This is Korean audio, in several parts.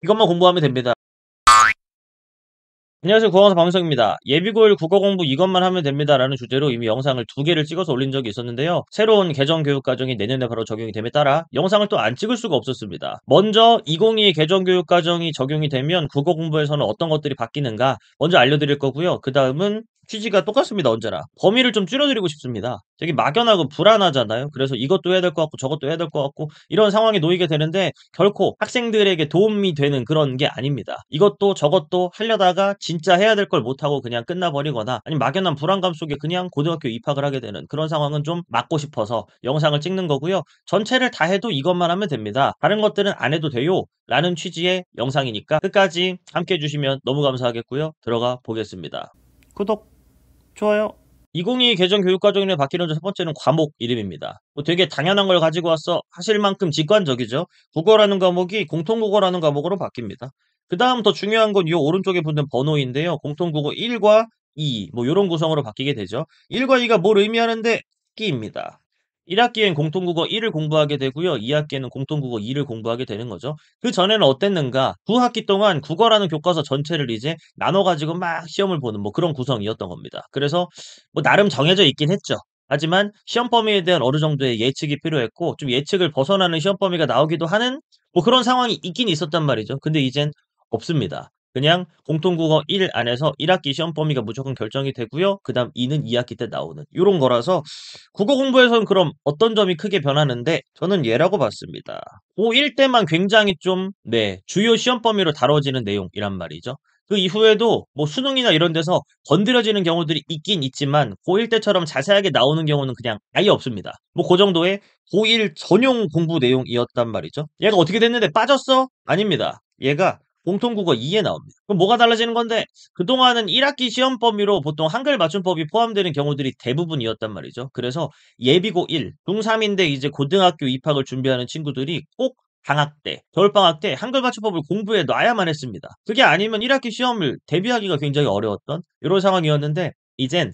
이것만 공부하면 됩니다. 안녕하세요. 국어강사 박민석입니다. 예비고일 국어 공부 이것만 하면 됩니다라는 주제로 이미 영상을 2개를 찍어서 올린 적이 있었는데요. 새로운 개정교육과정이 내년에 바로 적용이 됨에 따라 영상을 또 안 찍을 수가 없었습니다. 먼저 2022 개정교육과정이 적용이 되면 국어 공부에서는 어떤 것들이 바뀌는가 먼저 알려드릴 거고요. 그 다음은 취지가 똑같습니다. 언제나. 범위를 좀 줄여드리고 싶습니다. 되게 막연하고 불안하잖아요. 그래서 이것도 해야 될 것 같고 저것도 해야 될 것 같고 이런 상황에 놓이게 되는데 결코 학생들에게 도움이 되는 그런 게 아닙니다. 이것도 저것도 하려다가 진짜 해야 될 걸 못하고 그냥 끝나버리거나 아니면 막연한 불안감 속에 그냥 고등학교 입학을 하게 되는 그런 상황은 좀 막고 싶어서 영상을 찍는 거고요. 전체를 다 해도 이것만 하면 됩니다. 다른 것들은 안 해도 돼요. 라는 취지의 영상이니까 끝까지 함께 해주시면 너무 감사하겠고요. 들어가 보겠습니다. 구독! 좋아요. 2022 개정 교육과정에 바뀌는 첫 번째는 과목 이름입니다. 뭐 되게 당연한 걸 가지고 왔어 하실 만큼 직관적이죠. 국어라는 과목이 공통국어라는 과목으로 바뀝니다. 그 다음 더 중요한 건 이 오른쪽에 붙는 번호인데요. 공통국어 1과 2, 뭐 이런 구성으로 바뀌게 되죠. 1과 2가 뭘 의미하는데 학기입니다. 1학기엔 공통국어 1을 공부하게 되고요. 2학기에는 공통국어 2를 공부하게 되는 거죠. 그 전에는 어땠는가? 9학기 동안 국어라는 교과서 전체를 이제 나눠가지고 막 시험을 보는 뭐 그런 구성이었던 겁니다. 그래서 뭐 나름 정해져 있긴 했죠. 하지만 시험 범위에 대한 어느 정도의 예측이 필요했고 좀 예측을 벗어나는 시험 범위가 나오기도 하는 뭐 그런 상황이 있긴 있었단 말이죠. 근데 이젠 없습니다. 그냥 공통국어 1 안에서 1학기 시험 범위가 무조건 결정이 되고요. 그다음 2는 2학기 때 나오는 요런 거라서 국어 공부에서는 그럼 어떤 점이 크게 변하는데 저는 얘라고 봤습니다. 고1 때만 굉장히 좀 주요 시험 범위로 다뤄지는 내용이란 말이죠. 그 이후에도 뭐 수능이나 이런 데서 건드려지는 경우들이 있긴 있지만 고1 때처럼 자세하게 나오는 경우는 그냥 아예 없습니다. 뭐 그 정도의 고1 전용 공부 내용이었단 말이죠. 얘가 어떻게 됐는데 빠졌어? 아닙니다. 얘가 공통국어 2에 나옵니다. 그럼 뭐가 달라지는 건데 그동안은 1학기 시험 범위로 보통 한글 맞춤법이 포함되는 경우들이 대부분이었단 말이죠. 그래서 예비고 1, 중3인데 이제 고등학교 입학을 준비하는 친구들이 꼭 방학 때, 겨울방학 때 한글 맞춤법을 공부해 놔야만 했습니다. 그게 아니면 1학기 시험을 대비하기가 굉장히 어려웠던 이런 상황이었는데 이젠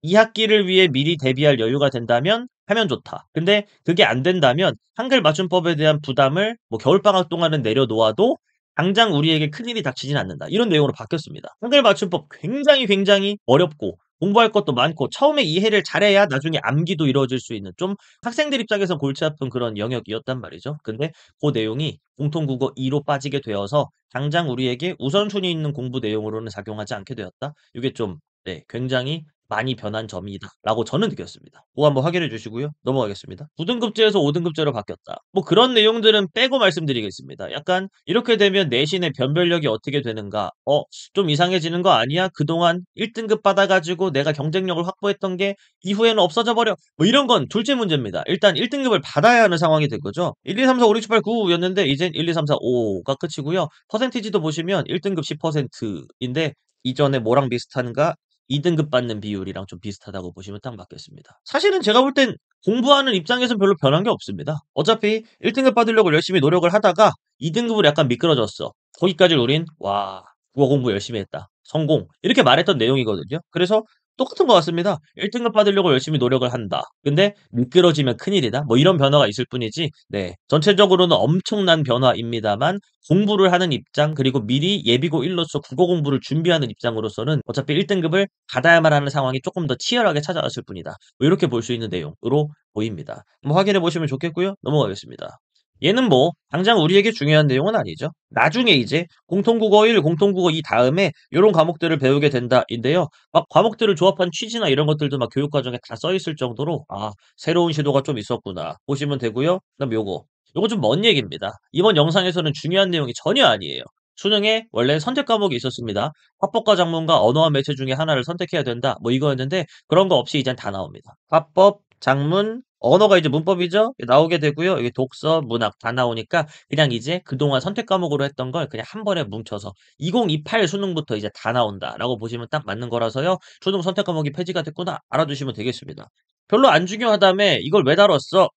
2학기를 위해 미리 대비할 여유가 된다면 하면 좋다. 근데 그게 안 된다면 한글 맞춤법에 대한 부담을 뭐 겨울방학 동안은 내려놓아도 당장 우리에게 큰일이 닥치진 않는다. 이런 내용으로 바뀌었습니다. 한글 맞춤법 굉장히 어렵고 공부할 것도 많고 처음에 이해를 잘해야 나중에 암기도 이루어질 수 있는 좀 학생들 입장에서 골치 아픈 그런 영역이었단 말이죠. 근데 그 내용이 공통국어 2로 빠지게 되어서 당장 우리에게 우선순위 있는 공부 내용으로는 작용하지 않게 되었다. 이게 좀 굉장히 많이 변한 점이다라고 저는 느꼈습니다. 그거 한번 확인해 주시고요. 넘어가겠습니다. 9등급제에서 5등급제로 바뀌었다. 뭐 그런 내용들은 빼고 말씀드리겠습니다. 약간 이렇게 되면 내신의 변별력이 어떻게 되는가? 좀 이상해지는 거 아니야? 그동안 1등급 받아가지고 내가 경쟁력을 확보했던 게 이후에는 없어져 버려. 뭐 이런 건 둘째 문제입니다. 일단 1등급을 받아야 하는 상황이 된 거죠. 1, 2, 3, 4, 5, 6, 7, 8, 9였는데 이젠 1, 2, 3, 4, 5가 끝이고요. 퍼센티지도 보시면 1등급 10%인데 이전에 뭐랑 비슷한가? 2등급 받는 비율이랑 좀 비슷하다고 보시면 딱 맞겠습니다. 사실은 제가 볼 땐 공부하는 입장에선 별로 변한 게 없습니다. 어차피 1등급 받으려고 열심히 노력을 하다가 2등급으로 약간 미끄러졌어. 거기까지 우린 와 국어 공부 열심히 했다. 성공. 이렇게 말했던 내용이거든요. 그래서 똑같은 것 같습니다. 1등급 받으려고 열심히 노력을 한다. 근데 미끄러지면 큰일이다. 뭐 이런 변화가 있을 뿐이지 전체적으로는 엄청난 변화입니다만 공부를 하는 입장 그리고 미리 예비고 1로서 국어 공부를 준비하는 입장으로서는 어차피 1등급을 받아야만 하는 상황이 조금 더 치열하게 찾아왔을 뿐이다. 뭐 이렇게 볼 수 있는 내용으로 보입니다. 한번 확인해 보시면 좋겠고요. 넘어가겠습니다. 얘는 뭐 당장 우리에게 중요한 내용은 아니죠. 나중에 이제 공통국어 1, 공통국어 2 다음에 요런 과목들을 배우게 된다인데요. 막 과목들을 조합한 취지나 이런 것들도 막 교육 과정에 다 써 있을 정도로 새로운 시도가 좀 있었구나 보시면 되고요. 그다음 요거 좀 먼 얘기입니다. 이번 영상에서는 중요한 내용이 전혀 아니에요. 수능에 원래 선택 과목이 있었습니다. 화법과 작문과 언어와 매체 중에 하나를 선택해야 된다. 뭐 이거였는데 그런 거 없이 이젠 다 나옵니다. 화법, 작문, 언어가 이제 문법이죠. 나오게 되고요. 여기 독서, 문학 다 나오니까 그냥 이제 그동안 선택 과목으로 했던 걸 그냥 한 번에 뭉쳐서 2028 수능부터 이제 다 나온다라고 보시면 딱 맞는 거라서요. 수능 선택 과목이 폐지가 됐구나 알아두시면 되겠습니다. 별로 안 중요하다며 이걸 왜 다뤘어?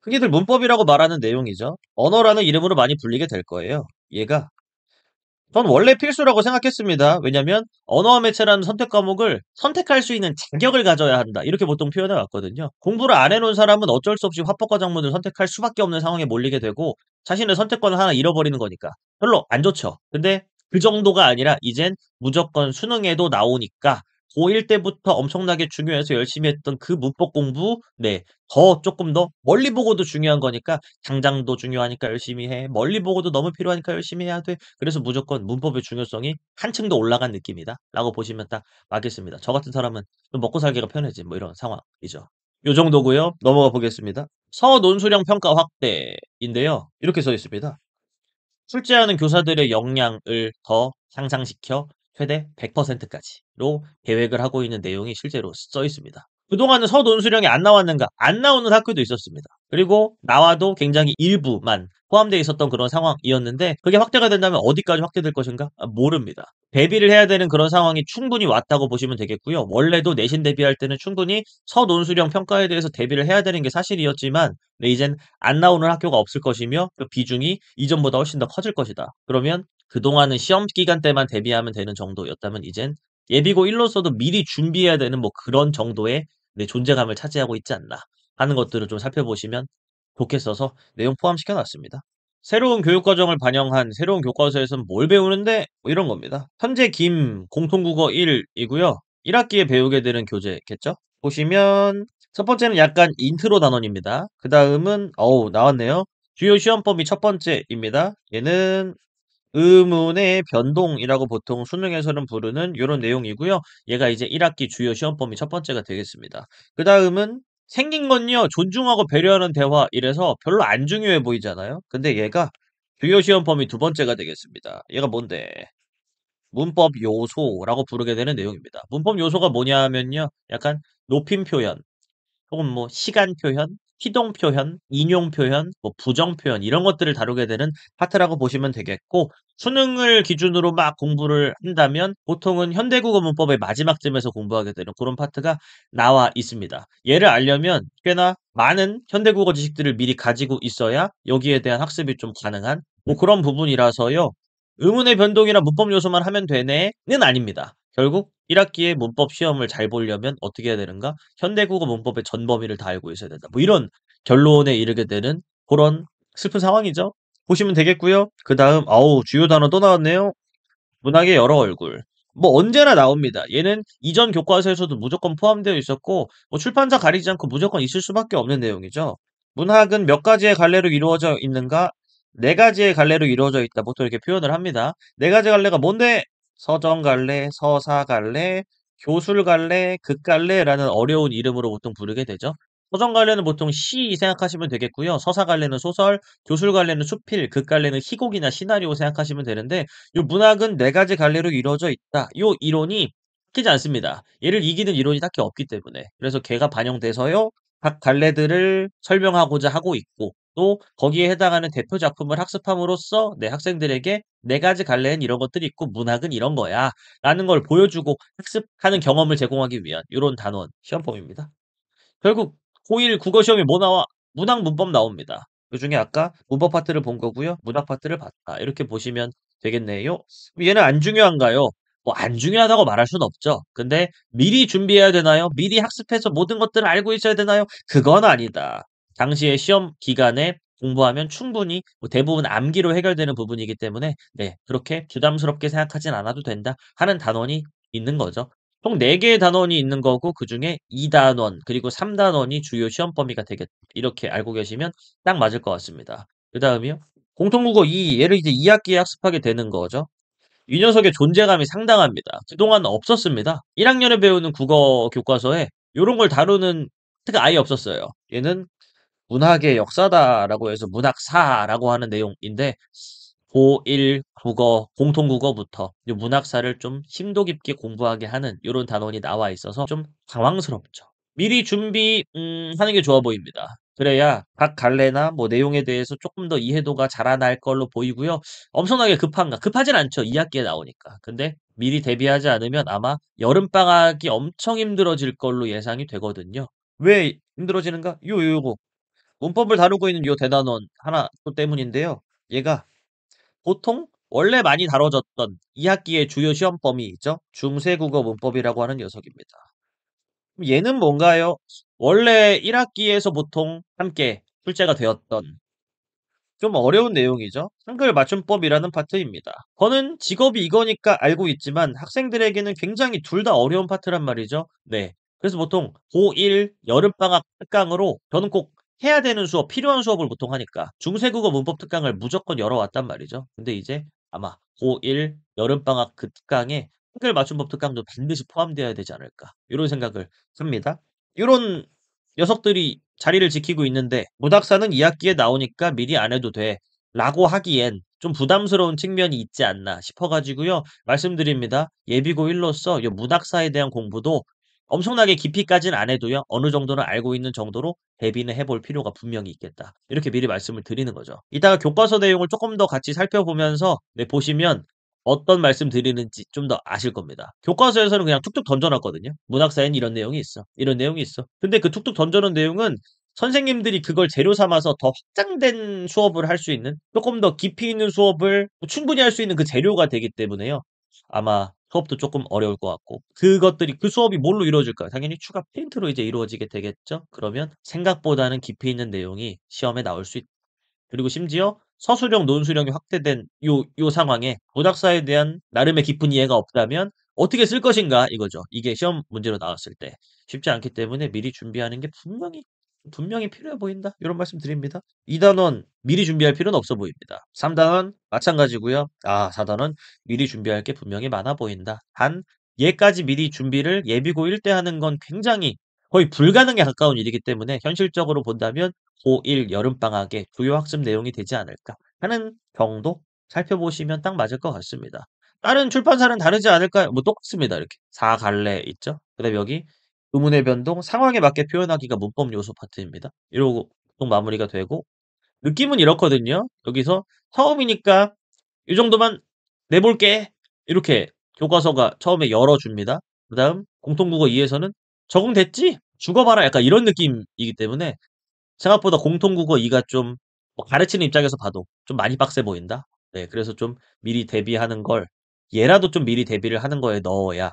흔히들 문법이라고 말하는 내용이죠. 언어라는 이름으로 많이 불리게 될 거예요. 얘가 전 원래 필수라고 생각했습니다. 왜냐면 언어와 매체라는 선택 과목을 선택할 수 있는 자격을 가져야 한다. 이렇게 보통 표현해 왔거든요. 공부를 안 해놓은 사람은 어쩔 수 없이 화법과 작문을 선택할 수밖에 없는 상황에 몰리게 되고 자신의 선택권을 하나 잃어버리는 거니까 별로 안 좋죠. 근데 그 정도가 아니라 이젠 무조건 수능에도 나오니까 고1 때부터 엄청나게 중요해서 열심히 했던 그 문법 공부 네 더 쪼끔 더 멀리 보고도 중요한 거니까 당장도 중요하니까 열심히 해. 멀리 보고도 너무 필요하니까 열심히 해야 돼. 그래서 무조건 문법의 중요성이 한층 더 올라간 느낌이다라고 보시면 딱 맞겠습니다. 저 같은 사람은 좀 먹고 살기가 편해진 뭐 이런 상황이죠. 요 정도고요. 넘어가 보겠습니다. 서논술형 평가 확대인데요. 이렇게 써 있습니다. 출제하는 교사들의 역량을 더 향상시켜 최대 100% 까지로 계획을 하고 있는 내용이 실제로 써 있습니다. 그동안은 서논술형이 안 나왔는가? 안 나오는 학교도 있었습니다. 그리고 나와도 굉장히 일부만 포함되어 있었던 그런 상황이었는데 그게 확대가 된다면 어디까지 확대될 것인가? 모릅니다. 대비를 해야 되는 그런 상황이 충분히 왔다고 보시면 되겠고요. 원래도 내신 대비할 때는 충분히 서논술형 평가에 대해서 대비를 해야 되는 게 사실이었지만 네, 이젠 안 나오는 학교가 없을 것이며 그 비중이 이전보다 훨씬 더 커질 것이다. 그러면 그동안은 시험 기간 때만 대비하면 되는 정도였다면 이젠 예비고 1로서도 미리 준비해야 되는 뭐 그런 정도의 네, 존재감을 차지하고 있지 않나 하는 것들을 좀 살펴보시면 좋겠어서 내용 포함시켜 놨습니다. 새로운 교육과정을 반영한 새로운 교과서에서는 뭘 배우는데? 뭐 이런 겁니다. 현재 김 공통국어 1이고요. 1학기에 배우게 되는 교재겠죠? 보시면 첫 번째는 약간 인트로 단원입니다. 그 다음은 나왔네요. 주요 시험 범위 첫 번째입니다. 얘는 의문의 변동이라고 보통 수능에서는 부르는 요런 내용이고요. 얘가 이제 1학기 주요 시험 범위 첫 번째가 되겠습니다. 그다음은 생긴 건요. 존중하고 배려하는 대화 이래서 별로 안 중요해 보이잖아요. 근데 얘가 주요 시험 범위 두 번째가 되겠습니다. 얘가 뭔데? 문법 요소라고 부르게 되는 내용입니다. 문법 요소가 뭐냐면요. 약간 높임 표현 혹은 뭐 시간 표현, 희동 표현, 인용 표현, 뭐 부정 표현 이런 것들을 다루게 되는 파트라고 보시면 되겠고 수능을 기준으로 막 공부를 한다면 보통은 현대국어 문법의 마지막쯤에서 공부하게 되는 그런 파트가 나와 있습니다. 얘를 알려면 꽤나 많은 현대국어 지식들을 미리 가지고 있어야 여기에 대한 학습이 좀 가능한 뭐 그런 부분이라서요. 의문의 변동이나 문법 요소만 하면 되네는 아닙니다. 결국 1학기에 문법 시험을 잘 보려면 어떻게 해야 되는가? 현대국어 문법의 전 범위를 다 알고 있어야 된다. 뭐 이런 결론에 이르게 되는 그런 슬픈 상황이죠. 보시면 되겠고요. 그다음 주요 단어 또 나왔네요. 문학의 여러 얼굴. 뭐 언제나 나옵니다. 얘는 이전 교과서에서도 무조건 포함되어 있었고 뭐 출판사 가리지 않고 무조건 있을 수밖에 없는 내용이죠. 문학은 몇 가지의 갈래로 이루어져 있는가? 네 가지의 갈래로 이루어져 있다. 보통 이렇게 표현을 합니다. 네 가지 갈래가 뭔데? 서정 갈래, 서사 갈래, 교술 갈래, 극 갈래라는 어려운 이름으로 보통 부르게 되죠. 서정 갈래는 보통 시 생각하시면 되겠고요. 서사 갈래는 소설, 교술 갈래는 수필, 극 갈래는 희곡이나 시나리오 생각하시면 되는데 요 문학은 네 가지 갈래로 이루어져 있다. 요 이론이 바뀌지 않습니다. 얘를 이기는 이론이 딱히 없기 때문에. 그래서 걔가 반영돼서요. 각 갈래들을 설명하고자 하고 있고 또 거기에 해당하는 대표 작품을 학습함으로써 내 학생들에게 네 가지 갈래는 이런 것들이 있고 문학은 이런 거야 라는 걸 보여주고 학습하는 경험을 제공하기 위한 요런 단원 시험범위입니다. 결국 고1 국어 시험에 뭐 나와? 문학 문법 나옵니다. 그중에 아까 문법 파트를 본 거고요. 문학 파트를 봤다. 이렇게 보시면 되겠네요. 얘는 안 중요한가요? 뭐 안 중요하다고 말할 수는 없죠. 근데 미리 준비해야 되나요? 미리 학습해서 모든 것들을 알고 있어야 되나요? 그건 아니다. 당시에 시험 기간에 공부하면 충분히 뭐 대부분 암기로 해결되는 부분이기 때문에 네, 그렇게 부담스럽게 생각하진 않아도 된다 하는 단원이 있는 거죠. 총 4개의 단원이 있는 거고 그중에 2단원 그리고 3단원이 주요 시험 범위가 되겠다. 이렇게 알고 계시면 딱 맞을 것 같습니다. 그다음이요. 공통국어 2 얘를 이제 2학기에 학습하게 되는 거죠. 이 녀석의 존재감이 상당합니다. 그동안 없었습니다. 1학년에 배우는 국어 교과서에 요런 걸 다루는 트가 아예 없었어요. 얘는 문학의 역사다라고 해서 문학사라고 하는 내용인데 고1 국어, 공통국어부터 이 문학사를 좀 심도 깊게 공부하게 하는 요런 단원이 나와 있어서 좀 당황스럽죠. 미리 준비 하는 게 좋아 보입니다. 그래야 각 갈래나 뭐 내용에 대해서 조금 더 이해도가 자라날 걸로 보이고요. 엄청나게 급한가? 급하진 않죠. 2학기에 나오니까. 근데 미리 대비하지 않으면 아마 여름방학이 엄청 힘들어질 걸로 예상이 되거든요. 왜 힘들어지는가? 요거 문법을 다루고 있는 요 대단원 하나 또 때문인데요. 얘가 보통 원래 많이 다뤄졌던 2학기의 주요 시험 범위이죠. 중세국어 문법이라고 하는 녀석입니다. 그럼 얘는 뭔가요? 원래 1학기에서 보통 함께 출제가 되었던 좀 어려운 내용이죠. 한글 맞춤법이라는 파트입니다. 저는 직업이 이거니까 알고 있지만 학생들에게는 굉장히 둘 다 어려운 파트란 말이죠. 네. 그래서 보통 고1 여름방학 특강으로 저는 꼭 해야 되는 수업, 필요한 수업을 보통 하니까 중세국어 문법 특강을 무조건 열어왔단 말이죠. 근데 이제 아마 고1 여름방학 그 특강에 한글 맞춤법 특강도 반드시 포함되어야 되지 않을까 요런 생각을 합니다. 요런 녀석들이 자리를 지키고 있는데 "문학사는 2 학기에 나오니까 미리 안 해도 돼."라고 하기엔 좀 부담스러운 측면이 있지 않나 싶어 가지고요. 말씀드립니다. 예비고 1 로서 요 문학사에 대한 공부도 엄청나게 깊이까지는 안 해도요. 어느 정도는 알고 있는 정도로 대비는 해볼 필요가 분명히 있겠다. 이렇게 미리 말씀을 드리는 거죠. 이따가 교과서 내용을 쪼끔 더 같이 살펴보면서 네 보시면 어떤 말씀 드리는지 좀 더 아실 겁니다. 교과서에서는 그냥 툭툭 던져 놨거든요. "문학사에는 이런 내용이 있어. 이런 내용이 있어." 근데 그 툭툭 던져 놓은 내용은 선생님들이 그걸 재료 삼아서 더 확장된 수업을 할 수 있는 쪼끔 더 깊이 있는 수업을 충분히 할 수 있는 그 재료가 되기 때문에요. 아마 수업도 쪼끔 어려울 것 같고 그것들이 그 수업이 뭘로 이루어질까요? 당연히 추가 프린트로 이제 이루어지게 되겠죠. 그러면 생각보다는 깊이 있는 내용이 시험에 나올 수 있 그리고 심지어 서술형, 논술형이 확대된 요 상황에 문학사에 대한 나름의 깊은 이해가 없다면 '어떻게 쓸 것인가.' 이거죠. 이게 시험 문제로 나왔을 때. 쉽지 않기 때문에 미리 준비하는 게 분명히 필요해 보인다. 요런 말씀 드립니다. 2 단원 미리 준비할 필요는 없어 보입니다. 3 단원 마찬가지고요. 4 단원 미리 준비할 게 분명히 많아 보인다. 단 얘까지 미리 준비를 예비고 1 때 하는 건 굉장히 거의 불가능에 가까운 일이기 때문에 현실적으로 본다면 고1 여름방학에 주요 학습 내용이 되지 않을까 하는 정도 살펴보시면 딱 맞을 것 같습니다. 다른 출판사는 다르지 않을까요? 뭐 똑같습니다. 이렇게 4 갈래 있죠. 그다음에 여기 의문의 변동, 상황에 맞게 표현하기가 문법 요소 파트입니다. 이러고 보통 마무리가 되고 느낌은 이렇거든요. 여기서 "처음이니까 이 정도만 내볼게." 이렇게 교과서가 처음에 열어줍니다. 그다음 공통국어 2에서는 "적응됐지? 죽어 봐라." 약간 이런 느낌이기 때문에 생각보다 공통국어 2가 좀 가르치는 입장에서 봐도 좀 많이 빡세 보인다. 네 그래서 좀 미리 대비하는 걸 얘라도 좀 미리 대비를 하는 거에 넣어야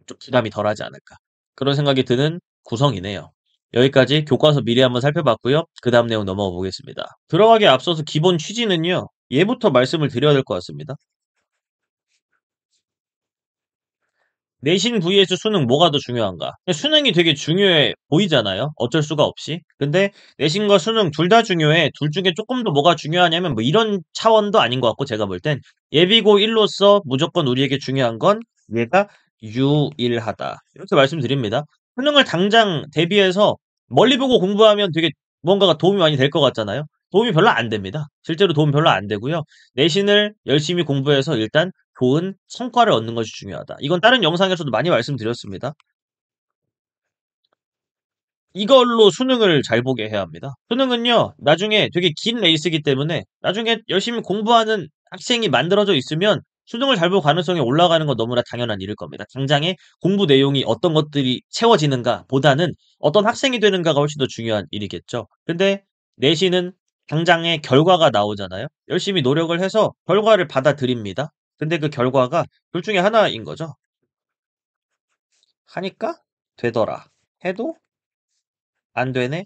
좀 부담이 덜하지 않을까. 그런 생각이 드는 구성이네요. 여기까지 교과서 미리 한번 살펴봤고요. 그다음 내용 넘어가 보겠습니다. 들어가기에 앞서서 기본 취지는요. 얘부터 말씀을 드려야 될 것 같습니다. 내신 vs 수능 뭐가 더 중요한가? 수능이 되게 중요해 보이잖아요. 어쩔 수가 없이. 근데 내신과 수능 둘 다 중요해. 둘 중에 쪼끔 더 뭐가 중요하냐면 뭐 이런 차원도 아닌 것 같고 제가 볼 땐 예비고 1 로서 무조건 우리에게 중요한 건 얘가 유일하다. 이렇게 말씀드립니다. 수능을 당장 대비해서 멀리 보고 공부하면 되게 무언가가 도움이 많이 될 것 같잖아요. 도움이 별로 안 됩니다. 실제로 도움 별로 안 되고요. 내신을 열심히 공부해서 일단 좋은 성과를 얻는 것이 중요하다. 이건 다른 영상에서도 많이 말씀드렸습니다. 이걸로 수능을 잘 보게 해야 합니다. 수능은요. 나중에 되게 긴 레이스이기 때문에 나중에 열심히 공부하는 학생이 만들어져 있으면 수능을 잘 볼 가능성이 올라가는 건 너무나 당연한 일일 겁니다. 당장의 공부 내용이 어떤 것들이 채워지는가 보다는 어떤 학생이 되는가가 훨씬 더 중요한 일이겠죠. 근데 내신은 당장의 결과가 나오잖아요. 열심히 노력을 해서 결과를 받아들입니다. 근데 그 결과가 둘 중에 하나인 거죠. 하니까 되더라. 해도 안 되네.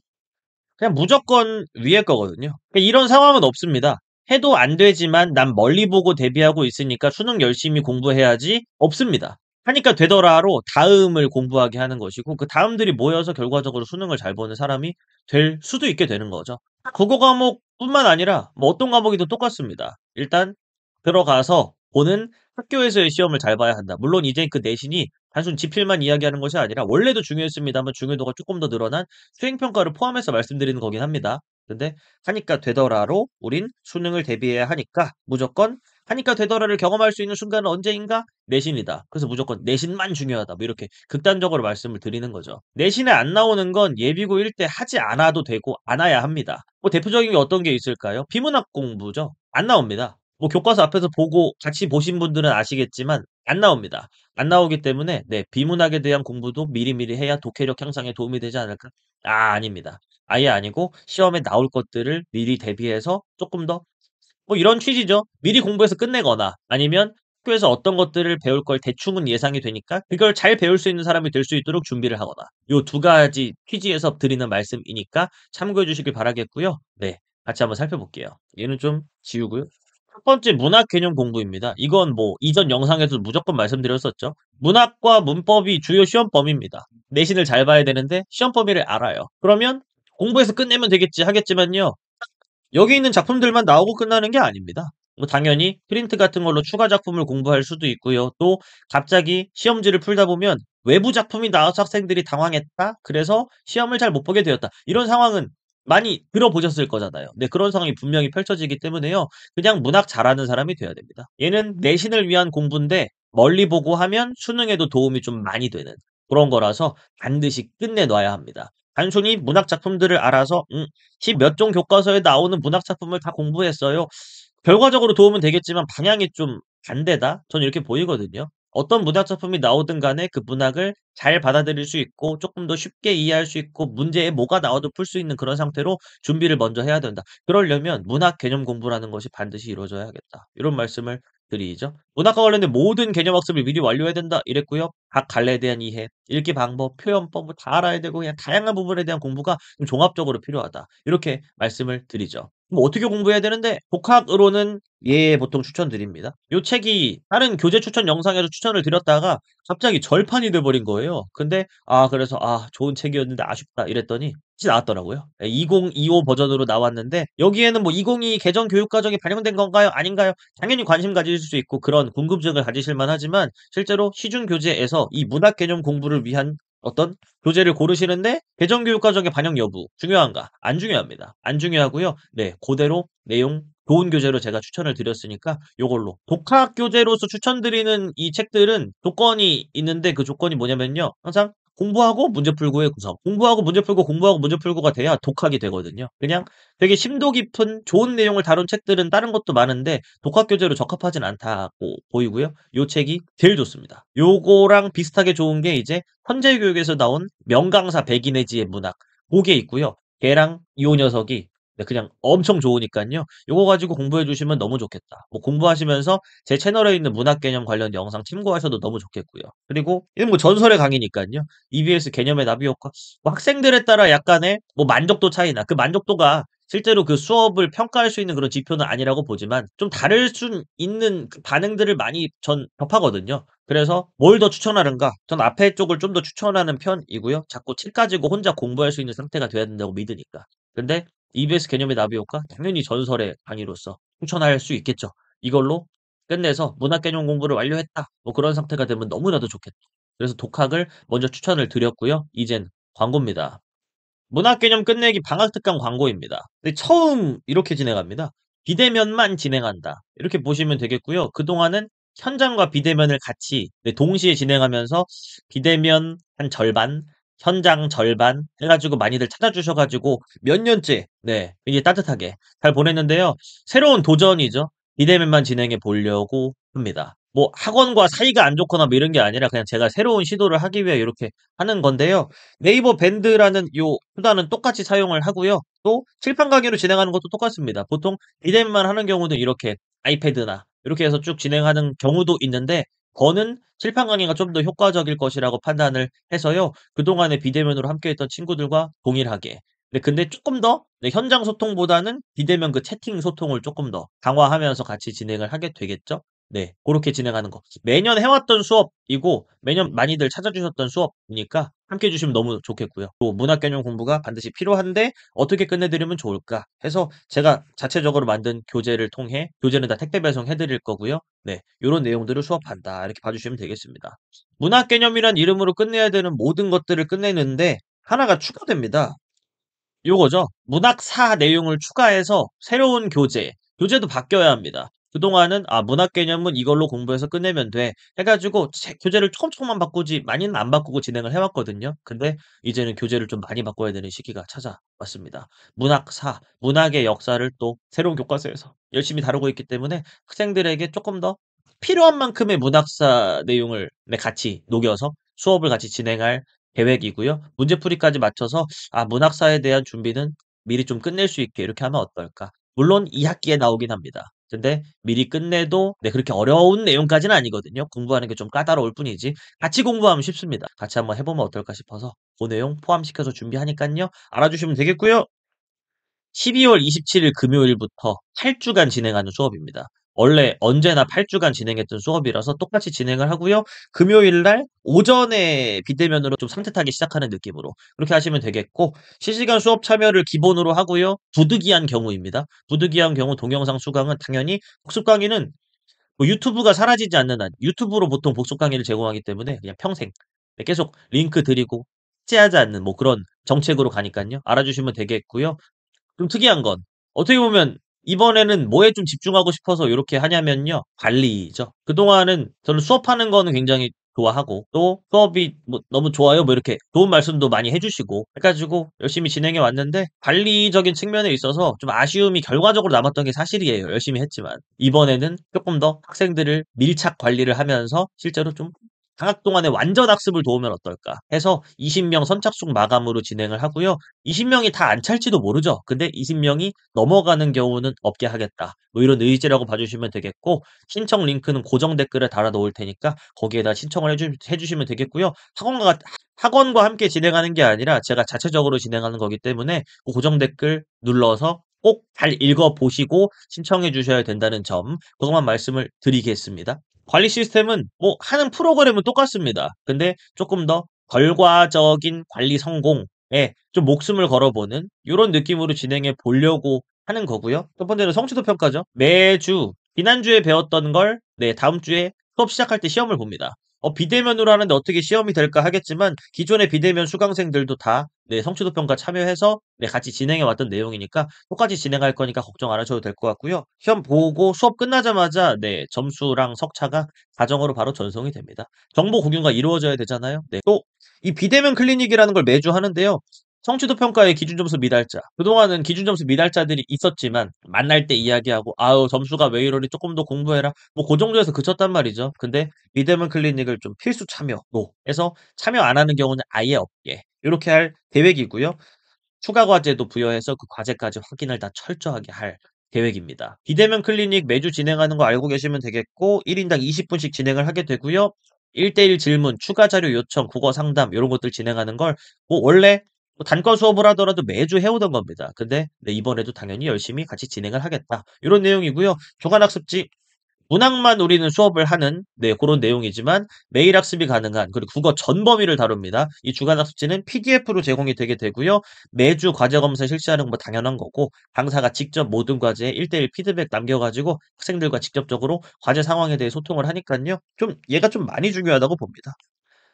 그냥 무조건 위에 거거든요. 그러니까 이런 상황은 없습니다. 해도 안 되지만 '난 멀리 보고 대비하고 있으니까 수능 열심히 공부해야지.' 없습니다. 하니까 되더라로 다음을 공부하게 하는 것이고 그 다음들이 모여서 결과적으로 수능을 잘 보는 사람이 될 수도 있게 되는 거죠. 국어 과목뿐만 아니라 뭐 어떤 과목이든 똑같습니다. 일단 들어가서 보는 학교에서의 시험을 잘 봐야 한다. 물론 이제 그 내신이 단순 지필만 이야기하는 것이 아니라 원래도 중요했습니다만 중요도가 쪼끔 더 늘어난 수행 평가를 포함해서 말씀드리는 거긴 합니다. 근데 하니까 되더라로 우린 수능을 대비해야 하니까 무조건 하니까 되더라를 경험할 수 있는 순간은 언제인가? 내신이다. 그래서 무조건 내신만 중요하다. 뭐 이렇게 극단적으로 말씀을 드리는 거죠. 내신에 안 나오는 건 예비고 1 때 하지 않아도 되고 안 해야 합니다. 뭐 대표적인 게 어떤 게 있을까요? 비문학 공부죠. 안 나옵니다. 뭐 교과서 앞에서 보고 같이 보신 분들은 아시겠지만 안 나옵니다. 안 나오기 때문에 네 비문학에 대한 공부도 미리미리 해야 독해력 향상에 도움이 되지 않을까? 아닙니다. 아예 아니고 시험에 나올 것들을 미리 대비해서 쪼끔 더 뭐 이런 취지죠. 미리 공부해서 끝내거나 아니면 학교에서 어떤 것들을 배울 걸 대충은 예상이 되니까 그걸 잘 배울 수 있는 사람이 될 수 있도록 준비를 하거나 요 두 가지 취지에서 드리는 말씀이니까 참고해 주시길 바라겠고요. 네. 같이 한번 살펴볼게요. 얘는 좀 지우고요. 첫 번째 문학 개념 공부입니다. 이건 뭐 이전 영상에서 무조건 말씀드렸었죠. 문학과 문법이 주요 시험 범위입니다. 내신을 잘 봐야 되는데 시험 범위를 알아요. 그러면 공부해서 끝내면 되겠지 하겠지만요. 여기 있는 작품들만 나오고 끝나는 게 아닙니다. 뭐 당연히 프린트 같은 걸로 추가 작품을 공부할 수도 있고요. 또 갑자기 시험지를 풀다 보면 외부 작품이 나와서 학생들이 당황했다. 그래서 시험을 잘 못 보게 되었다. 이런 상황은 많이 들어보셨을 거잖아요. 네, 그런 상황이 분명히 펼쳐지기 때문에요. 그냥 문학 잘하는 사람이 돼야 됩니다. 얘는 내신을 위한 공부인데 멀리 보고 하면 수능에도 도움이 좀 많이 되는 그런 거라서 반드시 끝내놔야 합니다. 단순히 문학 작품들을 알아서 10 몇 종 교과서에 나오는 문학 작품을 다 공부했어요. 결과적으로 도움은 되겠지만 방향이 좀 반대다? 저는 이렇게 보이거든요. 어떤 문학 작품이 나오든 간에 그 문학을 잘 받아들일 수 있고 조금 더 쉽게 이해할 수 있고 문제에 뭐가 나와도 풀 수 있는 그런 상태로 준비를 먼저 해야 된다. 그러려면 문학 개념 공부라는 것이 반드시 이루어져야겠다. 이런 말씀을 드리죠. 문학과 관련된 모든 개념 학습을 미리 완료해야 된다 이랬고요. 각 갈래에 대한 이해, 읽기 방법, 표현법 뭐 다 알아야 되고 그냥 다양한 부분에 대한 공부가 좀 종합적으로 필요하다. 이렇게 말씀을 드리죠. 뭐 어떻게 공부해야 되는데 독학으로는 예 보통 추천드립니다. 요 책이 다른 교재 추천 영상에서 추천을 드렸다가 갑자기 절판이 돼 버린 거예요. 근데 그래서 '아 좋은 책이었는데 아쉽다.' 이랬더니 다시 나왔더라고요. 예 2025 버전으로 나왔는데 여기에는 뭐 2022 개정 교육 과정이 반영된 건가요? 아닌가요? 당연히 관심 가지실 수 있고 그런 궁금증을 가지실 만하지만 실제로 시중 교재에서 이 문학 개념 공부를 위한 어떤 교재를 고르시는데 개정 교육 과정의 반영 여부 중요한가? 안 중요합니다. 안 중요하고요. 네, 고대로 내용 좋은 교재로 제가 추천을 드렸으니까 요걸로 독학 교재로서 추천드리는 이 책들은 조건이 있는데 그 조건이 뭐냐면요. 항상 공부하고 문제 풀고의 구성. 공부하고 문제 풀고 공부하고 문제 풀고가 돼야 독학이 되거든요. 그냥 되게 심도 깊은 좋은 내용을 다룬 책들은 다른 것도 많은데 독학 교재로 적합하진 않다고 보이고요. 요 책이 제일 좋습니다. 요거랑 비슷하게 좋은 게 이제 헌재교육에서 나온 명강사 백인의 지혜 문학 고게 있고요. 걔랑 요 녀석이 네 그냥 엄청 좋으니깐요. 요거 가지고 공부해 주시면 너무 좋겠다. 뭐 공부하시면서 제 채널에 있는 문학 개념 관련 영상 참고하셔도 너무 좋겠고요. 그리고 이건 뭐 전설의 강의니깐요. EBS 개념의 나비 효과 뭐 학생들에 따라 약간의 뭐 만족도 차이나 그 만족도가 실제로 그 수업을 평가할 수 있는 그런 지표는 아니라고 보지만 좀 다를 순 있는 그 반응들을 많이 전 접하거든요. 그래서 뭘 더 추천하는가? 전 앞에 쪽을 좀 더 추천하는 편이고요. 자꾸 책 가지고 혼자 공부할 수 있는 상태가 돼야 된다고 믿으니까. 근데 EBS 개념의 나비 효과 당연히 전설의 강의로서 추천할 수 있겠죠. 이걸로 끝내서 문학 개념 공부를 완료했다. 뭐 그런 상태가 되면 너무나도 좋겠다. 그래서 독학을 먼저 추천을 드렸고요. 이젠 광고입니다. 문학 개념 끝내기 방학 특강 광고입니다. 근데 처음 이렇게 진행합니다. 비대면만 진행한다. 이렇게 보시면 되겠고요. 그동안은 현장과 비대면을 같이 네 동시에 진행하면서 비대면 한 절반, 현장 절반 해 가지고 많이들 찾아주셔 가지고 몇 년째 네 이게 따뜻하게 잘 보냈는데요. 새로운 도전이죠. 비대면만 진행해 보려고 합니다. 뭐 학원과 사이가 안 좋거나 뭐 이런 게 아니라 그냥 제가 새로운 시도를 하기 위해 이렇게 하는 건데요. 네이버 밴드라는 요 수단은 똑같이 사용을 하고요. 또 칠판 강의로 진행하는 것도 똑같습니다. 보통 비대면만 하는 경우는 이렇게 아이패드나 이렇게 해서 쭉 진행하는 경우도 있는데 저는 칠판 강의가 좀 더 효과적일 것이라고 판단을 해서요. 그동안에 비대면으로 함께했던 친구들과 동일하게 근데 쪼끔 더 네 현장 소통보다는 비대면 그 채팅 소통을 쪼끔 더 강화하면서 같이 진행을 하게 되겠죠? 네. 고렇게 진행하는 거. 매년 해 왔던 수업이고 매년 많이들 찾아주셨던 수업이니까 함께 해 주시면 너무 좋겠고요. 또 문학 개념 공부가 반드시 필요한데 어떻게 끝내 드리면 좋을까 해서 제가 자체적으로 만든 교재를 통해 교재는 다 택배 배송해 드릴 거고요. 네. 요런 내용들을 수업한다. 이렇게 봐 주시면 되겠습니다. 문학 개념이란 이름으로 끝내야 되는 모든 것들을 끝내는데 하나가 추가됩니다. 요거죠. 문학사 내용을 추가해서 새로운 교재도 바뀌어야 합니다. 그동안은 '아 문학 개념은 이걸로 공부해서 끝내면 돼.' 해 가지고 교재를 조금만 바꾸지 많이는 안 바꾸고 진행을 해 왔거든요. 근데 이제는 교재를 좀 많이 바꿔야 되는 시기가 찾아왔습니다. 문학사, 문학의 역사를 또 새로운 교과서에서 열심히 다루고 있기 때문에 학생들에게 쪼끔 더 필요한 만큼의 문학사 내용을 네 같이 녹여서 수업을 같이 진행할 계획이고요. 문제풀이까지 맞춰서 문학사에 대한 준비는 미리 좀 끝낼 수 있게 이렇게 하면 어떨까? 물론 2 학기에 나오긴 합니다. 근데 미리 끝내도 네 그렇게 어려운 내용까지는 아니거든요. 공부하는 게 좀 까다로울 뿐이지 같이 공부하면 쉽습니다. 같이 한번 해 보면 어떨까 싶어서 고 내용 포함시켜서 준비하니깐요. 알아주시면 되겠고요. 12월 27일 금요일부터 8주간 진행하는 수업입니다. 원래 언제나 8주간 진행했던 수업이라서 똑같이 진행을 하고요. 금요일 날 오전에 비대면으로 좀 산뜻하게 시작하는 느낌으로 그렇게 하시면 되겠고 실시간 수업 참여를 기본으로 하고요. 부득이한 경우입니다. 부득이한 경우 동영상 수강은 당연히 복습 강의는 뭐 유튜브가 사라지지 않는 한 유튜브로 보통 복습 강의를 제공하기 때문에 그냥 평생 계속 링크 드리고 삭제하지 않는 뭐 그런 정책으로 가니깐요. 알아주시면 되겠고요. 좀 특이한 건 어떻게 보면 이번에는 뭐에 좀 집중하고 싶어서 요렇게 하냐면요. 관리죠. 그동안은 저는 수업하는 거는 굉장히 좋아하고 또 수업이 뭐 "너무 좋아요." 뭐 이렇게 좋은 말씀도 많이 해 주시고 해 가지고 열심히 진행해 왔는데 관리적인 측면에 있어서 좀 아쉬움이 결과적으로 남았던 게 사실이에요, 열심히 했지만. 이번에는 쪼끔 더 학생들을 밀착 관리를 하면서 실제로 좀 '방학 동안에 완전 학습을 도우면 어떨까.' 해서 20명 선착순 마감으로 진행을 하고요. 20 명이 다 안 찰지도 모르죠. 근데 20 명이 넘어가는 경우는 없게 하겠다. 뭐 이런 의지라고 봐 주시면 되겠고 신청 링크는 고정 댓글에 달아 놓을 테니까 거기에다 신청을 해 주시면 되겠고요. 학원과 함께 진행하는 게 아니라 제가 자체적으로 진행하는 거기 때문에 그 고정 댓글 눌러서 꼭 잘 읽어 보시고 신청해 주셔야 된다는 점 그것만 말씀을 드리겠습니다. 관리 시스템은 뭐 하는 프로그램은 똑같습니다. 근데 쪼끔 더 결과적인 관리 성공에 좀 목숨을 걸어보는 요런 느낌으로 진행해 보려고 하는 거고요. 첫 번째는 성취도 평가죠. 매주 지난주에 배웠던 걸 다음 주에 수업 시작할 때 시험을 봅니다. 비대면으로 하는데 어떻게 시험이 될까 하겠지만 기존의 비대면 수강생들도 다 성취도 평가 참여해서 같이 진행해 왔던 내용이니까 똑같이 진행할 거니까 걱정 안 하셔도 될 것 같고요. 시험 보고 수업 끝나자마자 점수랑 석차가 자정으로 바로 전송이 됩니다. 정보 공유가 이루어져야 되잖아요. 또 이 비대면 클리닉이라는 걸 매주 하는데요. 성취도 평가의 기준 점수 미달자. 그동안은 기준 점수 미달자들이 있었지만 만날 때 이야기하고 "아유 점수가 왜 이러니 쪼끔 더 공부해라." 뭐 고 정도에서 그쳤단 말이죠. 근데 비대면 클리닉을 좀 필수 참여로 해서 참여 안 하는 경우는 아예 없게 요렇게 할 계획이고요. 추가 과제도 부여해서 그 과제까지 확인을 다 철저하게 할 계획입니다. 비대면 클리닉 매주 진행하는 거 알고 계시면 되겠고 1 인당 20 분씩 진행을 하게 되고요. 1대1 질문, 추가 자료 요청, 국어 상담 요런 것들 진행하는 걸 뭐 원래 뭐 단과 수업을 하더라도 매주 해 오던 겁니다. 근데 이번에도 당연히 열심히 같이 진행을 하겠다. 요런 내용이고요. 주간 학습지 문학만 우리는 수업을 하는 고런 내용이지만 매일 학습이 가능한 그리고 국어 전 범위를 다룹니다. 이 주간 학습지는 PDF로 제공이 되게 되고요. 매주 과제 검사 실시하는 건 뭐 당연한 거고 강사가 직접 모든 과제에 1 대1 피드백 남겨 가지고 학생들과 직접적으로 과제 상황에 대해 소통을 하니깐요. 좀 얘가 좀 많이 중요하다고 봅니다.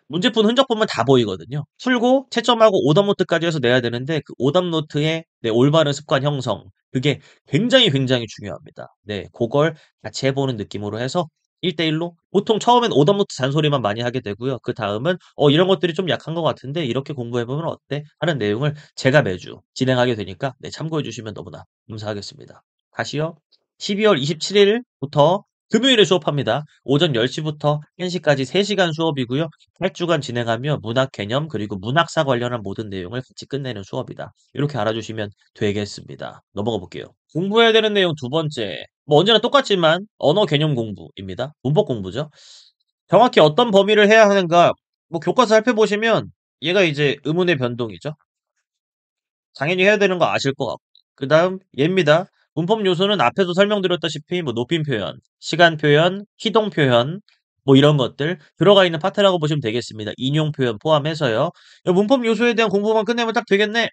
문제푼 흔적 보면 다 보이거든요. 풀고 채점하고 오답 노트까지 해서 내야 되는데 그 오답 노트의 올바른 습관 형성 그게 굉장히, 굉장히 중요합니다. 고걸 같이 해 보는 느낌으로 해서 1 대 1로 보통 처음엔 오답 노트 잔소리만 많이 하게 되고요. 그다음은 이런 것들이 좀 약한 것 같은데 이렇게 공부해 보면 어때?" 하는 내용을 제가 매주 진행하게 되니까 참고해 주시면 너무나 감사하겠습니다. 다시요. 12월 27 일부터 금요일에 수업합니다. 오전 10 시부터 1 시까지 3 시간 수업이고요. 8 주간 진행하며 문학 개념 그리고 문학사 관련한 모든 내용을 같이 끝내는 수업이다. 이렇게 알아주시면 되겠습니다. 넘어가 볼게요. 공부해야 되는 내용 두 번째. 뭐 언제나 똑같지만 언어 개념 공부입니다. 문법 공부죠. 정확히 어떤 범위를 해야 하는가 뭐 교과서 살펴보시면 얘가 이제 의문의 변동이죠. 당연히 해야 되는 거 아실 것 같고. 그다음 얘입니다. 문법 요소는 앞에서 설명드렸다시피 뭐 높임 표현, 시간 표현, 희동 표현 뭐 이런 것들 들어가 있는 파트라고 보시면 되겠습니다. 인용 표현 포함해서요. 문법 요소에 대한 공부만 끝내면 딱 되겠네.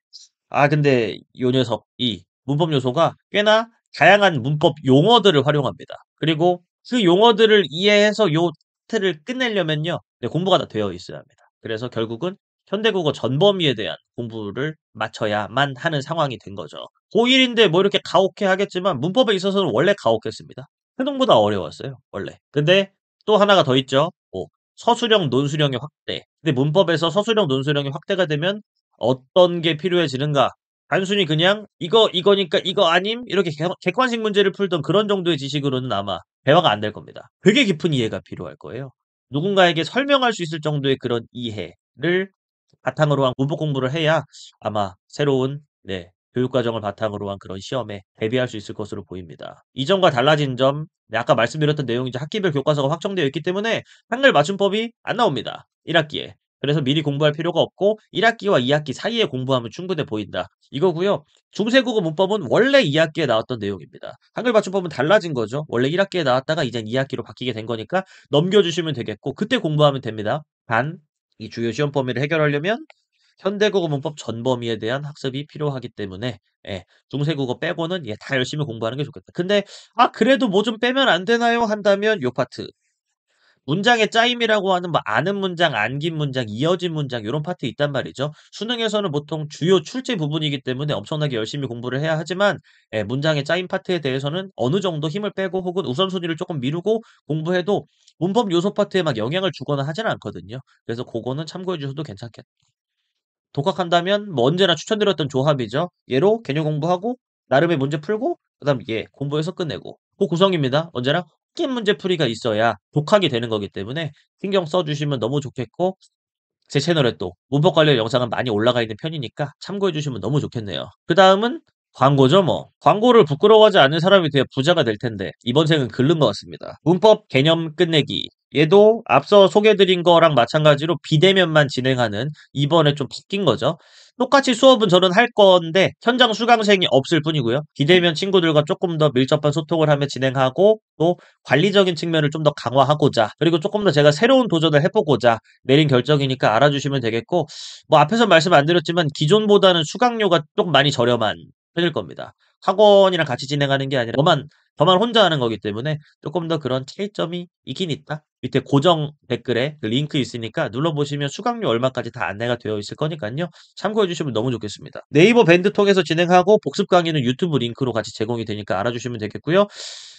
근데 요 녀석이 문법 요소가 꽤나 다양한 문법 용어들을 활용합니다. 그리고 그 용어들을 이해해서 요 파트를 끝내려면요. 공부가 다 되어 있어야 합니다. 그래서 결국은 현대국어 전범위에 대한 공부를 마쳐야만 하는 상황이 된 거죠. 고1인데 뭐 이렇게 가혹해 하겠지만 문법에 있어서는 원래 가혹했습니다. 수능보다 어려웠어요 원래. 근데 또 하나가 더 있죠. 서술형, 논술형의 확대. 근데 문법에서 서술형, 논술형이 확대가 되면 어떤 게 필요해지는가? 단순히 그냥 이거니까 이거 아님?' 이렇게 객관식 문제를 풀던 그런 정도의 지식으로는 아마 대화가 안 될 겁니다. 되게 깊은 이해가 필요할 거예요. 누군가에게 설명할 수 있을 정도의 그런 이해를 바탕으로 한 문법 공부를 해야 아마 새로운 교육 과정을 바탕으로 한 그런 시험에 대비할 수 있을 것으로 보입니다. 이전과 달라진 점 아까 말씀드렸던 내용이죠. 학기별 교과서가 확정되어 있기 때문에 한글 맞춤법이 안 나옵니다 1 학기에. 그래서 미리 공부할 필요가 없고 1학기와 2학기 사이에 공부하면 충분해 보인다. 이거고요. 중세국어 문법은 원래 2학기에 나왔던 내용입니다. 한글 맞춤법은 달라진 거죠. 원래 1학기에 나왔다가 이젠 2학기로 바뀌게 된 거니까 넘겨주시면 되겠고 그때 공부하면 됩니다. 단, 이 주요 시험 범위를 해결하려면 현대국어 문법 전 범위에 대한 학습이 필요하기 때문에 예, 중세국어 빼고는 예, 다 열심히 공부하는 게 좋겠다. 근데 그래도 뭐 좀 빼면 안 되나요? 한다면 요 파트. 문장의 짜임이라고 하는 뭐 아는 문장, 안긴 문장, 이어진 문장 요런 파트 있단 말이죠. 수능에서는 보통 주요 출제 부분이기 때문에 엄청나게 열심히 공부를 해야 하지만 예, 문장의 짜임 파트에 대해서는 어느 정도 힘을 빼고 혹은 우선순위를 조금 미루고 공부해도 문법 요소 파트에 막 영향을 주거나 하지는 않거든요. 그래서 고거는 참고해 주셔도 괜찮겠다. 독학한다면 뭐 언제나 추천드렸던 조합이죠. 얘로 개념 공부하고 나름의 문제 풀고 그다음 얘 공부해서 끝내고. 그 구성입니다. 언제나 낀 문제 풀이가 있어야 독학이 되는 거기 때문에 신경 써 주시면 너무 좋겠고 제 채널에 또 문법 관련 영상은 많이 올라가 있는 편이니까 참고해 주시면 너무 좋겠네요. 그다음은 광고죠 뭐. 광고를 부끄러워하지 않는 사람이 돼야 부자가 될 텐데 이번 생은 글른 것 같습니다. 문법 개념 끝내기. 얘도 앞서 소개해드린 거랑 마찬가지로 비대면만 진행하는 이번에 좀 바뀐 거죠. 똑같이 수업은 저는 할 건데 현장 수강생이 없을 뿐이고요. 비대면 친구들과 조금 더 밀접한 소통을 하며 진행하고 또 관리적인 측면을 좀 더 강화하고자 그리고 조금 더 제가 새로운 도전을 해보고자 내린 결정이니까 알아주시면 되겠고 뭐 앞에서 말씀 안 드렸지만 기존보다는 수강료가 조금 많이 저렴한 편일 겁니다. 학원이랑 같이 진행하는 게 아니라 저만 혼자 하는 거기 때문에 조금 더 그런 차이점이 있긴 있다. 밑에 고정 댓글에 그 링크 있으니까 눌러보시면 수강료 얼마까지 다 안내가 되어 있을 거니까요. 참고해 주시면 너무 좋겠습니다. 네이버 밴드 통해서 진행하고 복습 강의는 유튜브 링크로 같이 제공이 되니까 알아주시면 되겠고요.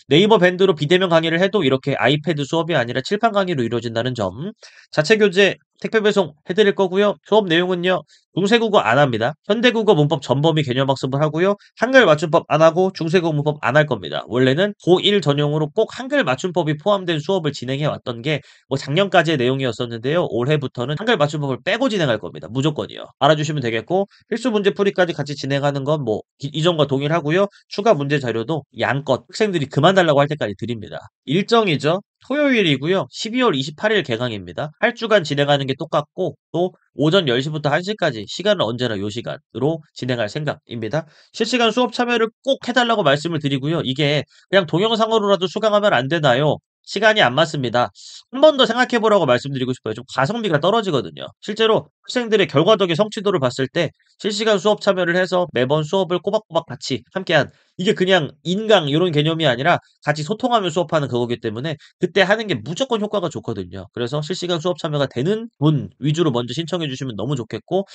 네이버 밴드로 비대면 강의를 해도 이렇게 아이패드 수업이 아니라 칠판 강의로 이루어진다는 점. 자체 교재 택배 배송 해드릴 거고요. 수업 내용은요. 중세국어 안 합니다. 현대국어 문법 전범위 개념 학습을 하고요. 한글 맞춤법 안 하고 중세국어 문법 안 할 겁니다. 원래는 고1 전용으로 꼭 한글 맞춤법이 포함된 수업을 진행해 왔던 게 뭐 작년까지의 내용이었었는데요. 올해부터는 한글 맞춤법을 빼고 진행할 겁니다. 무조건이요. 알아주시면 되겠고 필수 문제 풀이까지 같이 진행하는 건 뭐 이전과 동일하고요. 추가 문제 자료도 양껏 학생들이 그만 달라고 할 때까지 드립니다. 일정이죠. 토요일이고요. 12월 28일 개강입니다. 할 주간 진행하는 게 똑같고 또 오전 10시부터 1시까지 시간은 언제나 요 시간으로 진행할 생각입니다. 실시간 수업 참여를 꼭 해달라고 말씀을 드리고요. 이게 그냥 동영상으로라도 수강하면 안 되나요? 시간이 안 맞습니다. 한 번 더 생각해 보라고 말씀드리고 싶어요. 좀 가성비가 떨어지거든요. 실제로 학생들의 결과적인 성취도를 봤을 때 실시간 수업 참여를 해서 매번 수업을 꼬박꼬박 같이 함께한 이게 그냥 인강 이런 개념이 아니라 같이 소통하며 수업하는 그거기 때문에 그때 하는 게 무조건 효과가 좋거든요. 그래서 실시간 수업 참여가 되는 분 위주로 먼저 신청해 주시면 너무 좋겠고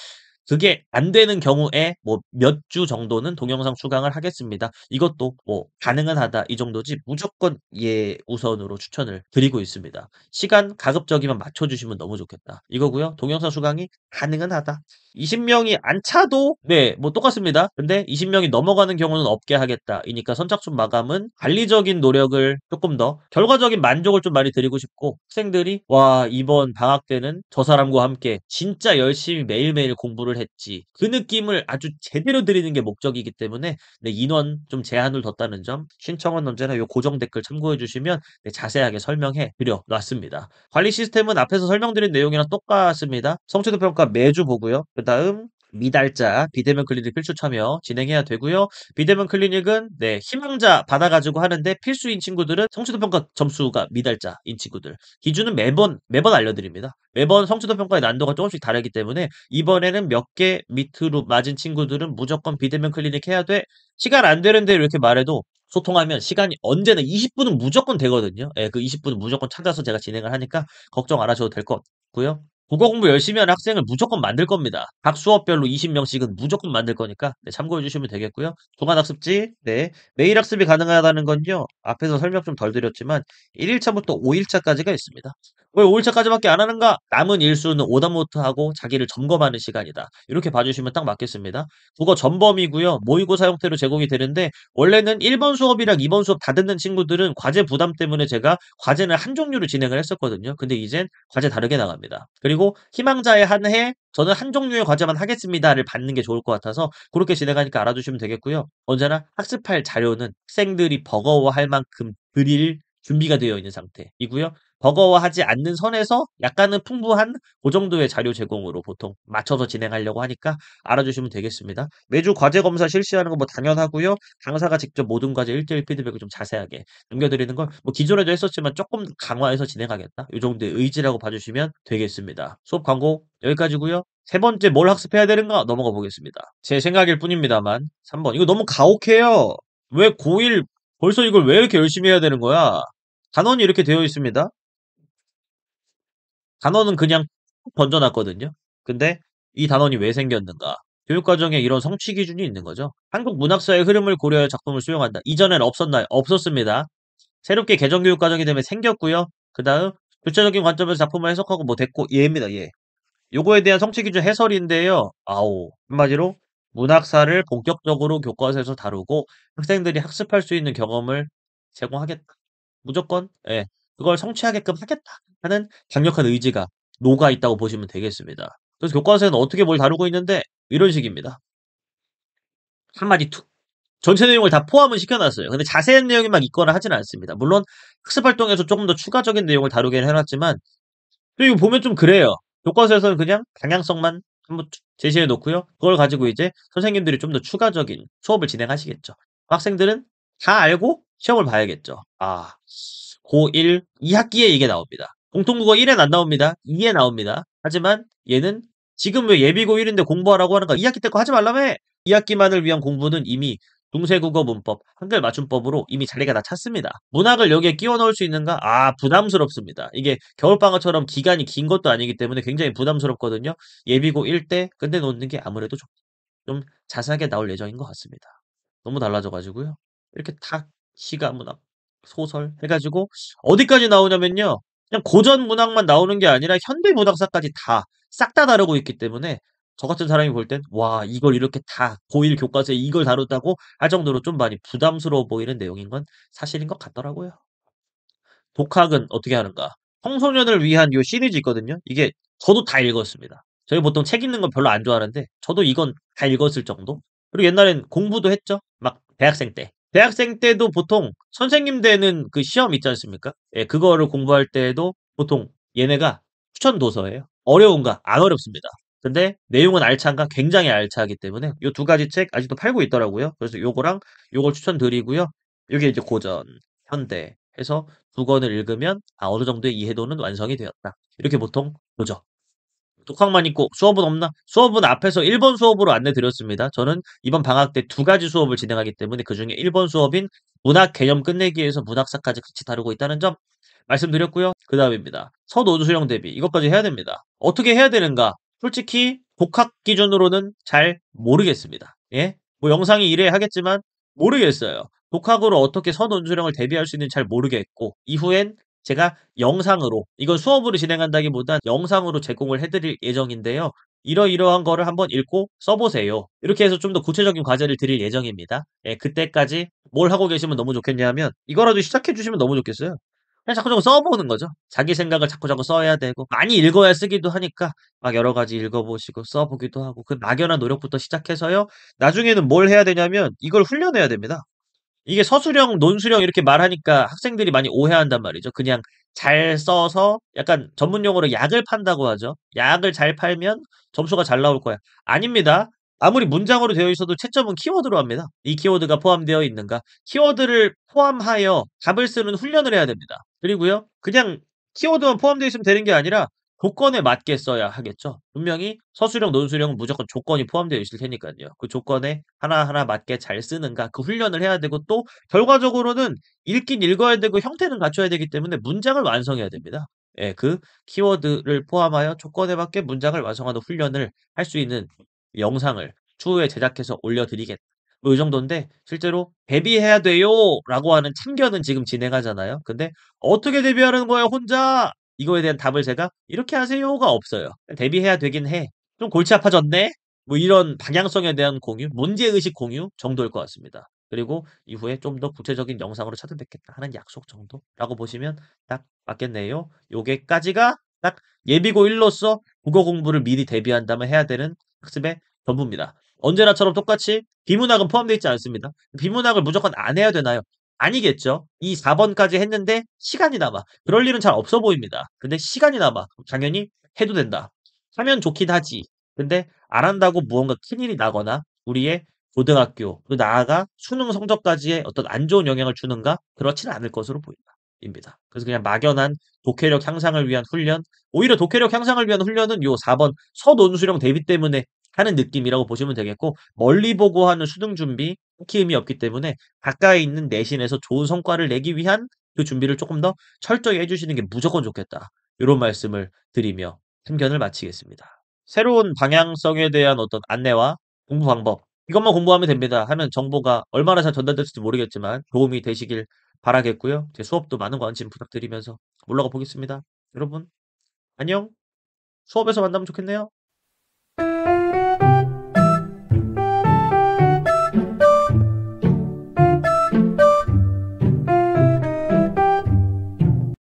그게 안 되는 경우에 뭐 몇 주 정도는 동영상 수강을 하겠습니다. 이것도 뭐 가능은 하다 이 정도지 무조건 예 우선으로 추천을 드리고 있습니다. 시간 가급적이면 맞춰 주시면 너무 좋겠다. 이거고요. 동영상 수강이 가능은 하다. 20명이 안 차도 네, 뭐 똑같습니다. 근데 20명이 넘어가는 경우는 없게 하겠다. 이니까 선착순 마감은 관리적인 노력을 조금 더 결과적인 만족을 좀 많이 드리고 싶고 학생들이 와 이번 방학 때는 저 사람과 함께 진짜 열심히 매일매일 공부를 했지. 그 느낌을 아주 제대로 드리는 게 목적이기 때문에 네, 인원 좀 제한을 뒀다는 점 신청은 언제나 요 고정 댓글 참고해 주시면 네, 자세하게 설명해 드려 놨습니다. 관리 시스템은 앞에서 설명드린 내용이랑 똑같습니다. 성취도 평가 매주 보고요. 그다음 미달자 비대면 클리닉 필수 참여 진행해야 되고요. 비대면 클리닉은 네, 희망자 받아가지고 하는데 필수인 친구들은 성취도 평가 점수가 미달자인 친구들 기준은 매번 알려드립니다. 매번 성취도 평가의 난도가 조금씩 다르기 때문에 이번에는 몇 개 밑으로 맞은 친구들은 무조건 비대면 클리닉 해야 돼. 시간 안 되는데 이렇게 말해도 소통하면 시간이 언제나 20분은 무조건 되거든요. 예, 그 20분은 무조건 찾아서 제가 진행을 하니까 걱정 안 하셔도 될 것 같고요. 국어 공부 열심히 하는 학생을 무조건 만들 겁니다. 각 수업별로 20명씩은 무조건 만들 거니까 네, 참고해 주시면 되겠고요. 주간학습지 네, 매일 학습이 가능하다는 건요. 앞에서 설명 좀 덜 드렸지만 1일차부터 5일차까지가 있습니다. 왜 5일차까지밖에 안 하는가? 남은 일수는 오답노트하고 자기를 점검하는 시간이다. 이렇게 봐주시면 딱 맞겠습니다. 국어 전범이고요. 모의고사 형태로 제공이 되는데 원래는 1번 수업이랑 2번 수업 다 듣는 친구들은 과제 부담 때문에 제가 과제는 한 종류로 진행을 했었거든요. 근데 이젠 과제 다르게 나갑니다. 그리고 희망자에 한해 저는 한 종류의 과제만 하겠습니다를 받는 게 좋을 것 같아서 그렇게 진행하니까 알아두시면 되겠고요. 언제나 학습할 자료는 학생들이 버거워할 만큼 드릴 준비가 되어 있는 상태이고요. 버거워하지 않는 선에서 약간은 풍부한 고 정도의 자료 제공으로 보통 맞춰서 진행하려고 하니까 알아주시면 되겠습니다. 매주 과제 검사 실시하는 거 뭐 당연하고요. 강사가 직접 모든 과제 1:1 피드백을 좀 자세하게 남겨드리는 걸 뭐 기존에도 했었지만 조금 강화해서 진행하겠다. 요 정도의 의지라고 봐주시면 되겠습니다. 수업 광고 여기까지고요. 세 번째 뭘 학습해야 되는가 넘어가 보겠습니다. 제 생각일 뿐입니다만 3번 이거 너무 가혹해요. 왜 고1 벌써 이걸 왜 이렇게 열심히 해야 되는 거야? 단원이 이렇게 되어 있습니다. 단원은 그냥 던져 놨거든요. 근데 이 단원이 왜 생겼는가? 교육 과정에 이런 성취 기준이 있는 거죠. 한국 문학사의 흐름을 고려해 작품을 수용한다. 이전엔 없었나요? 없었습니다. 새롭게 개정 교육 과정이 되면 생겼고요. 그다음 교체적인 관점에서 작품을 해석하고 뭐 됐고 얘입니다. 얘. 요거에 대한 성취 기준 해설인데요. 아오. 한마디로 문학사를 본격적으로 교과서에서 다루고 학생들이 학습할 수 있는 경험을 제공하겠다. 무조건 예. 그걸 성취하게끔 하겠다 하는 강력한 의지가 녹아 있다고 보시면 되겠습니다. 그래서 교과서에는 어떻게 뭘 다루고 있는데 이런 식입니다. 한마디 툭. 전체 내용을 다 포함은 시켜 놨어요. 근데 자세한 내용이 막 있거나 하지는 않습니다. 물론 학습 활동에서 조금 더 추가적인 내용을 다루긴 해 놨지만 이거 보면 좀 그래요. 교과서에서는 그냥 방향성만 한번 쭉 제시해 놓고요. 그걸 가지고 이제 선생님들이 좀 더 추가적인 수업을 진행하시겠죠. 학생들은 다 알고 시험을 봐야겠죠. 아. 고1 2학기에 이게 나옵니다. 공통국어 1에는 안 나옵니다. 2에 나옵니다. 하지만 얘는 지금 왜 예비 고1인데 공부하라고 하는 거야. 2학기 때 거 하지 말라며. 2학기만을 위한 공부는 이미 중세국어 문법, 한글 맞춤법으로 이미 자리가 다 찼습니다. 문학을 여기에 끼워 넣을 수 있는가? 아, 부담스럽습니다. 이게 겨울방학처럼 기간이 긴 것도 아니기 때문에 굉장히 부담스럽거든요. 예비고 1때 끝내 놓는 게 아무래도 좀 자세하게 나올 예정인 것 같습니다. 너무 달라져 가지고요. 이렇게 다 시가 문학, 소설 해 가지고 어디까지 나오냐면요. 그냥 고전 문학만 나오는 게 아니라 현대 문학사까지 다 싹 다 다루고 있기 때문에 저 같은 사람이 볼 땐 '와 이걸 이렇게 다 고1 교과서에 이걸 다룬다고?' 할 정도로 좀 많이 부담스러워 보이는 내용인 건 사실인 것 같더라고요. 독학은 어떻게 하는가? 청소년을 위한 요 시리즈 있거든요. 이게 저도 다 읽었습니다. 저희 보통 책 읽는 거 별로 안 좋아하는데 저도 이건 다 읽었을 정도? 그리고 옛날엔 공부도 했죠. 막 대학생 때. 대학생 때도 보통 선생님 되는 그 시험 있지 않습니까? 예 그거를 공부할 때에도 보통 얘네가 추천 도서예요. 어려운가? 안 어렵습니다. 근데 내용은 알찬가? 굉장히 알차기 때문에 요 두 가지 책 아직도 팔고 있더라고요. 그래서 요거랑 요걸 추천드리고요. 요게 이제 고전, 현대 해서 두 권을 읽으면 '아 어느 정도의 이해도는 완성이 되었다.' 이렇게 보통 보죠. 독학만 있고 수업은 없나? 수업은 앞에서 1번 수업으로 안내 드렸습니다. 저는 이번 방학 때 두 가지 수업을 진행하기 때문에 그중에 1번 수업인 문학 개념 끝내기에서 문학사까지 같이 다루고 있다는 점 말씀드렸고요. 그다음입니다. 서논수령 대비 이것까지 해야 됩니다. 어떻게 해야 되는가? 솔직히 독학 기준으로는 잘 모르겠습니다. 예? 뭐 영상이 이래야 하겠지만 모르겠어요. 독학으로 어떻게 서논수령을 대비할 수 있는지 잘 모르겠고 이후엔 제가 영상으로 이건 수업으로 진행한다기보다 영상으로 제공을 해 드릴 예정인데요. 이러이러한 거를 한번 읽고 써 보세요. 이렇게 해서 좀 더 구체적인 과제를 드릴 예정입니다. 예 그때까지 뭘 하고 계시면 너무 좋겠냐면 이거라도 시작해 주시면 너무 좋겠어요. 그냥 자꾸자꾸 써 보는 거죠. 자기 생각을 자꾸자꾸 써야 되고 많이 읽어야 쓰기도 하니까 막 여러 가지 읽어 보시고 써 보기도 하고 그 막연한 노력부터 시작해서요. 나중에는 뭘 해야 되냐면 이걸 훈련해야 됩니다. 이게 서술형, 논술형 이렇게 말하니까 학생들이 많이 오해한단 말이죠. 그냥 잘 써서 약간 전문 용어로 약을 판다고 하죠. 약을 잘 팔면 점수가 잘 나올 거야. 아닙니다. 아무리 문장으로 되어 있어도 채점은 키워드로 합니다. 이 키워드가 포함되어 있는가? 키워드를 포함하여 답을 쓰는 훈련을 해야 됩니다. 그리고요. 그냥 키워드만 포함되어 있으면 되는 게 아니라 조건에 맞게 써야 하겠죠. 분명히 서술형, 논술형은 무조건 조건이 포함되어 있을 테니깐요. 그 조건에 하나하나 맞게 잘 쓰는가 그 훈련을 해야 되고 또 결과적으로는 읽긴 읽어야 되고 형태는 갖춰야 되기 때문에 문장을 완성해야 됩니다. 예 그 키워드를 포함하여 조건에 맞게 문장을 완성하는 훈련을 할 수 있는 영상을 추후에 제작해서 올려 드리겠다. 뭐 이 정돈데 실제로 "데뷔해야 돼요."라고 하는 참견은 지금 진행하잖아요. 근데 "어떻게 데뷔하는 거야 혼자?" 이거에 대한 답을 제가 "이렇게 하세요."가 없어요. "데뷔해야 되긴 해. 좀 골치 아파졌네." 뭐 이런 방향성에 대한 공유, 문제의식 공유 정도일 것 같습니다. 그리고 이후에 좀 더 구체적인 영상으로 찾아뵙겠다 하는 약속 정도라고 보시면 딱 맞겠네요. 요게까지가 딱 예비고 1 로서 국어 공부를 미리 대비한다면 해야 되는 학습의 전부입니다. 언제나처럼 똑같이 비문학은 포함되어 있지 않습니다. 비문학을 무조건 안 해야 되나요? 아니겠죠. 이 4 번까지 했는데 시간이 남아. 그럴 일은 잘 없어 보입니다. 근데 시간이 남아. 그럼 당연히 해도 된다. 하면 좋긴 하지. 근데 안 한다고 무언가 큰일이 나거나 우리의 고등학교 그리고 나아가 수능 성적까지의 어떤 안 좋은 영향을 주는가? 그렇지는 않을 것으로 보인다 입니다. 그래서 그냥 막연한 독해력 향상을 위한 훈련, 오히려 독해력 향상을 위한 훈련은 요 4번 서논술형 대비 때문에 하는 느낌이라고 보시면 되겠고, 멀리 보고 하는 수능 준비 딱히 의미 없기 때문에 가까이 있는 내신에서 좋은 성과를 내기 위한 그 준비를 쪼끔 더 철저히 해 주시는 게 무조건 좋겠다. 요런 말씀을 드리며 참견을 마치겠습니다. 새로운 방향성에 대한 어떤 안내와 공부 방법, "이것만 공부하면 됩니다." 하는 정보가 얼마나 잘 전달될지도 모르겠지만 도움이 되시길 바라겠고요. 제 수업도 많은 관심 부탁드리면서 물러가 보겠습니다. 여러분 안녕. 수업에서 만나면 좋겠네요.